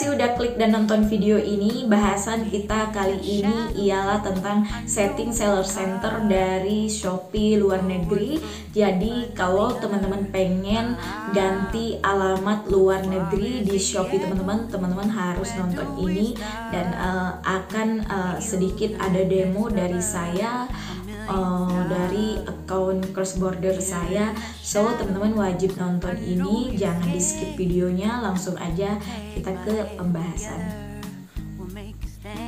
kasih udah klik dan nonton video ini. Bahasan kita kali ini ialah tentang setting seller center dari Shopee luar negeri. Jadi kalau teman-teman pengen ganti alamat luar negeri di Shopee teman-teman harus nonton ini. Dan akan sedikit ada demo dari saya, dari akun cross border saya. So teman-teman wajib nonton ini, jangan di skip videonya, langsung aja kita ke pembahasan.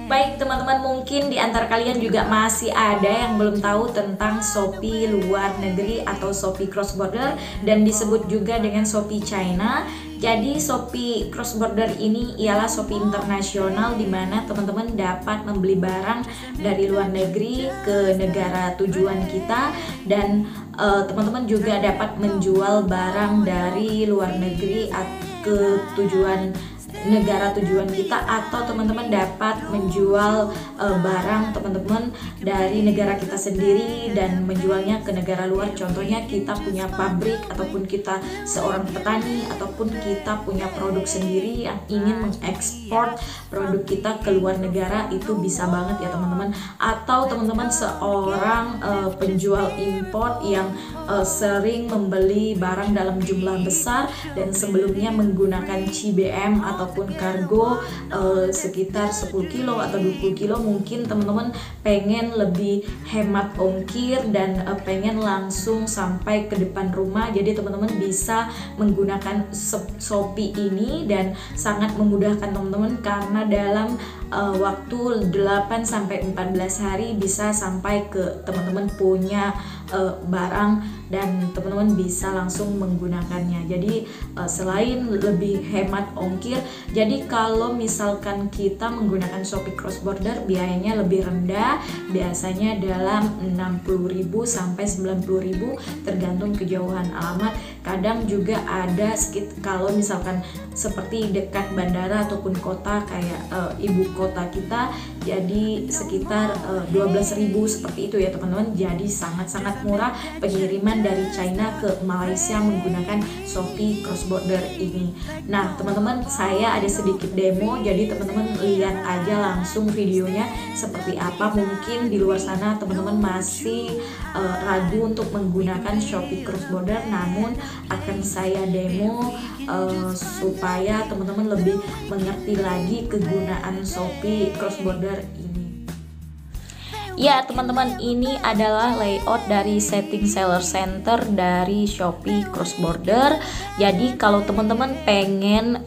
Baik teman-teman, mungkin di antara kalian juga masih ada yang belum tahu tentang Shopee luar negeri atau Shopee cross border, dan disebut juga dengan Shopee China. Jadi Shopee cross border ini ialah Shopee internasional, di mana teman-teman dapat membeli barang dari luar negeri ke negara tujuan kita, dan teman-teman juga dapat menjual barang dari luar negeri ke negara tujuan kita, atau teman-teman dapat menjual barang teman-teman dari negara kita sendiri dan menjualnya ke negara luar. Contohnya kita punya pabrik, ataupun kita seorang petani, ataupun kita punya produk sendiri yang ingin mengekspor produk kita ke luar negara, itu bisa banget ya teman-teman. Atau teman-teman seorang penjual import yang sering membeli barang dalam jumlah besar dan sebelumnya menggunakan CBM ataupun kargo sekitar 10 kilo atau 20 kilo. Mungkin teman-teman pengen lebih hemat ongkir dan pengen langsung sampai ke depan rumah. Jadi teman-teman bisa menggunakan Shopee ini, dan sangat memudahkan teman-teman karena dalam waktu 8-14 hari bisa sampai ke teman-teman punya barang, dan teman-teman bisa langsung menggunakannya. Jadi selain lebih hemat ongkir, jadi kalau misalkan kita menggunakan Shopee cross border, biayanya lebih rendah, biasanya dalam 60.000 sampai 90.000 tergantung kejauhan alamat. Kadang juga ada kalau misalkan seperti dekat bandara ataupun kota kayak ibu kota kita, jadi sekitar 12.000 seperti itu ya teman-teman. Jadi sangat-sangat murah pengiriman dari China ke Malaysia menggunakan Shopee cross border ini. Nah teman-teman, saya ada sedikit demo, jadi teman-teman lihat aja langsung videonya seperti apa. Mungkin di luar sana teman-teman masih ragu untuk menggunakan Shopee cross border, namun akan saya demo supaya teman-teman lebih mengerti lagi kegunaan Shopee cross border ini. Ya teman-teman, ini adalah layout dari setting seller center dari Shopee cross border. Jadi kalau teman-teman pengen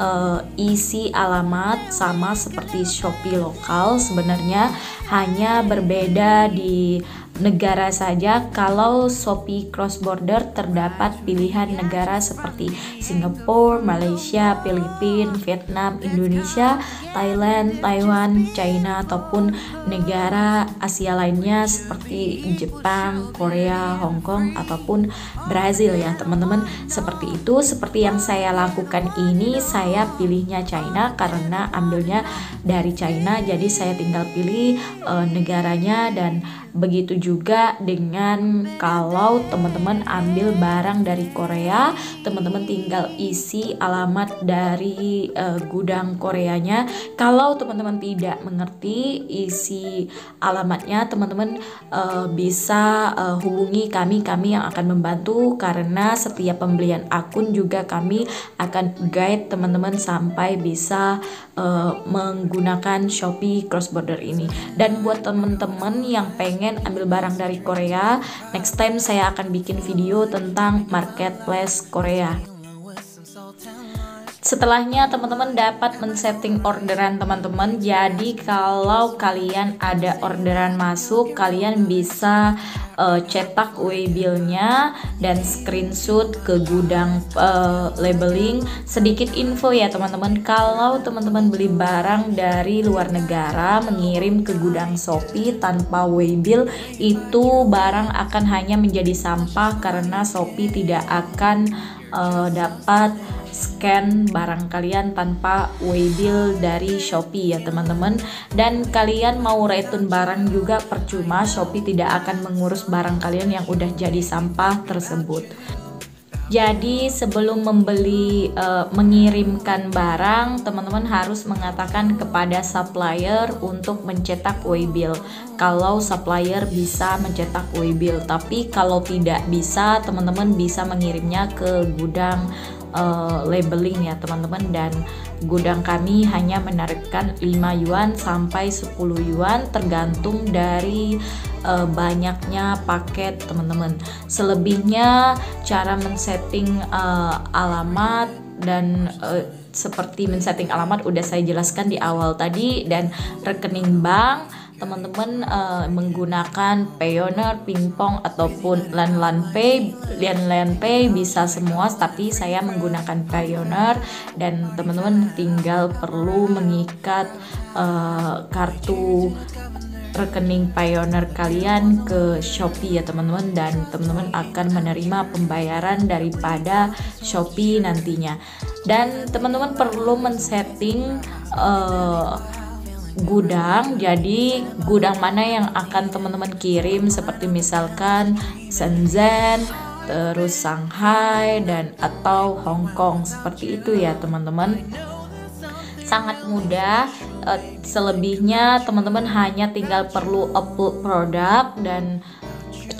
isi alamat sama seperti Shopee lokal, sebenarnya hanya berbeda di negara saja. Kalau Shopee cross border terdapat pilihan negara seperti Singapura, Malaysia, Filipina, Vietnam, Indonesia, Thailand, Taiwan, China, ataupun negara Asia lainnya seperti Jepang, Korea, Hong Kong, ataupun Brazil ya teman-teman. Seperti itu. Seperti yang saya lakukan ini, saya pilihnya China karena ambilnya dari China, jadi saya tinggal pilih negaranya. Dan begitu juga dengan kalau teman-teman ambil barang dari Korea, teman-teman tinggal isi alamat dari gudang Koreanya. Kalau teman-teman tidak mengerti isi alamatnya, teman-teman bisa hubungi kami yang akan membantu, karena setiap pembelian akun juga kami akan guide teman-teman sampai bisa menggunakan Shopee cross border ini. Dan buat teman-teman yang pengen ambil barang dari Korea, next time saya akan bikin video tentang marketplace Korea. Setelahnya teman-teman dapat men-setting orderan teman-teman. Jadi kalau kalian ada orderan masuk, kalian bisa cetak waybill-nya dan screenshot ke gudang labeling. Sedikit info ya teman-teman, kalau teman-teman beli barang dari luar negara mengirim ke gudang Shopee tanpa waybill, itu barang akan hanya menjadi sampah, karena Shopee tidak akan dapat scan barang kalian tanpa waybill dari Shopee ya teman-teman. Dan kalian mau return barang juga percuma, Shopee tidak akan mengurus barang kalian yang udah jadi sampah tersebut. Jadi sebelum mengirimkan barang, teman-teman harus mengatakan kepada supplier untuk mencetak waybill. Kalau supplier bisa mencetak waybill, tapi kalau tidak bisa, teman-teman bisa mengirimnya ke gudang labeling ya teman-teman, dan gudang kami hanya menarikkan 5 yuan sampai 10 yuan tergantung dari banyaknya paket teman-teman. Selebihnya cara men-setting alamat dan seperti men-setting alamat udah saya jelaskan di awal tadi, dan rekening bank teman-teman menggunakan Payoneer, Pingpong ataupun LianLian Pay bisa semua, tapi saya menggunakan Payoneer, dan teman-teman tinggal perlu mengikat kartu rekening Payoneer kalian ke Shopee ya teman-teman, dan teman-teman akan menerima pembayaran daripada Shopee nantinya. Dan teman-teman perlu men-setting gudang, jadi gudang mana yang akan teman-teman kirim, seperti misalkan Shenzhen, terus Shanghai, dan atau Hong Kong, seperti itu ya teman-teman. Sangat mudah, selebihnya teman-teman hanya tinggal perlu upload produk, dan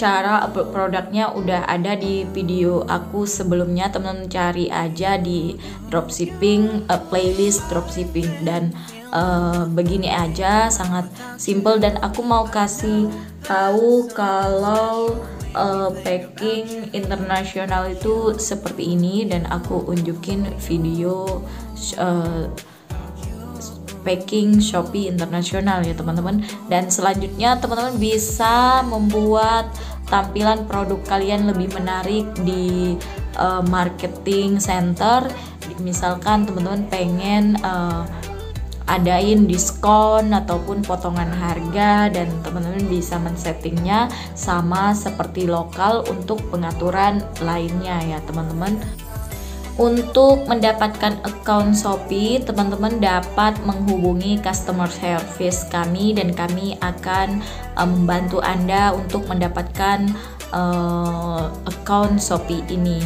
cara upload produknya udah ada di video aku sebelumnya, teman-teman cari aja di dropshipping, playlist dropshipping, dan begini aja, sangat simple. Dan aku mau kasih tahu kalau packing internasional itu seperti ini, dan aku unjukin video packing Shopee internasional ya teman-teman. Dan selanjutnya teman-teman bisa membuat tampilan produk kalian lebih menarik di marketing center. Misalkan teman-teman pengen adain diskon ataupun potongan harga, dan teman-teman bisa men-settingnya sama seperti lokal untuk pengaturan lainnya ya teman-teman. Untuk mendapatkan account Shopee, teman-teman dapat menghubungi customer service kami, dan kami akan membantu Anda untuk mendapatkan account Shopee ini.